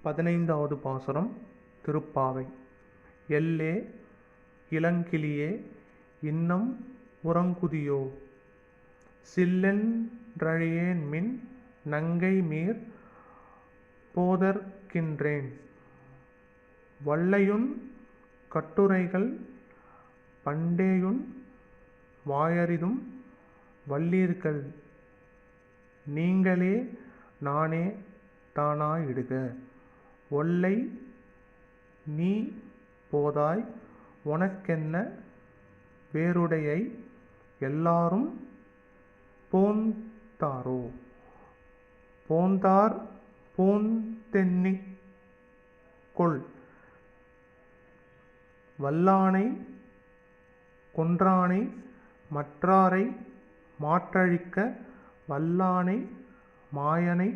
15வது பாசுரம் திருப்பாவை. எல்லே இளங்கிளியே இன்னம் உறங்குதியோ, சில்லென் றழியேன்மின் நங்கைமீர் போதற்கின்றேன், வல்லையுன் கட்டுரைகள் பண்டேயுன் வாயறிதும் வல்லீர்கள், நீங்களே நானே தானாயிடுக, ஒல்லை நீ போதாய் உனக்கென்ன வேறுடையை, எல்லாரும் போந்தாரோ போந்தார் போந்தென்னிக் கொள், வல்லானை கொன்றானை மற்றாரை மாற்றழிக்க, வல்லானை மாயனை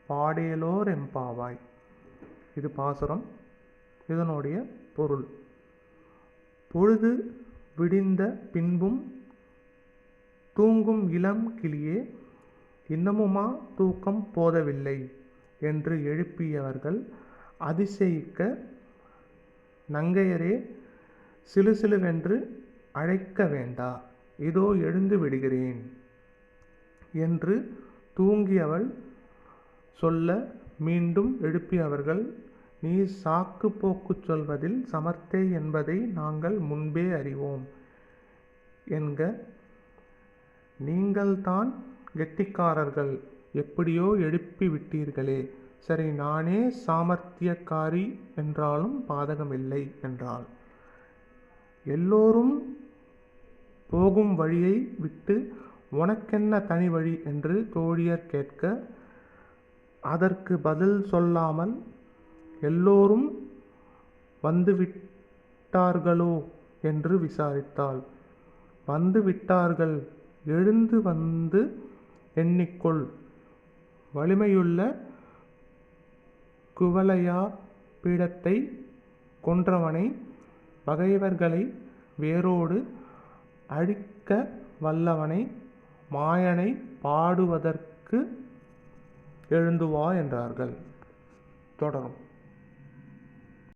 பாடேலோரெம்பாவாய். இது பாசுரம். இதனுடைய பொருள்: பொழுது விடிந்த பின்பும் தூங்கும் இளம் கிளியே, இன்னமுமா தூக்கம் போதவில்லை என்று எழுப்பியவர்கள் அதிசயிக்க, நங்கையரே சிலுசிலுவென்று அழைக்க வேண்டா, இதோ எழுந்து விடுகிறேன் என்று தூங்கியவள் சொல்ல, மீண்டும் எழுப்பியவர்கள், நீ சாக்கு போக்கு சொல்வதில் சமர்த்தே என்பதை நாங்கள் முன்பே அறிவோம் என்க, நீங்கள்தான் கெட்டிக்காரர்கள், எப்படியோ எழுப்பி விட்டீர்களே, சரி நானே சாமர்த்தியக்காரி என்றாலும் பாதகமில்லை என்றாள். எல்லோரும் போகும் வழியை விட்டு உனக்கென்ன தனி வழி என்று தோழியர் கேட்க, அதற்கு பதில் சொல்லாமல், எல்லோரும் வந்துவிட்டார்களோ என்று விசாரித்தாள். வந்து விட்டார்கள், எழுந்து வந்து எண்ணிக்கொள், வலிமையுள்ள குவலயா பீடத்தை கொன்றவனை, பகைவர்களை வேரோடு அழிக்க வல்லவனை, மாயனை பாடுவதற்கு எழுந்து வா என்றார்கள். தொடரும்.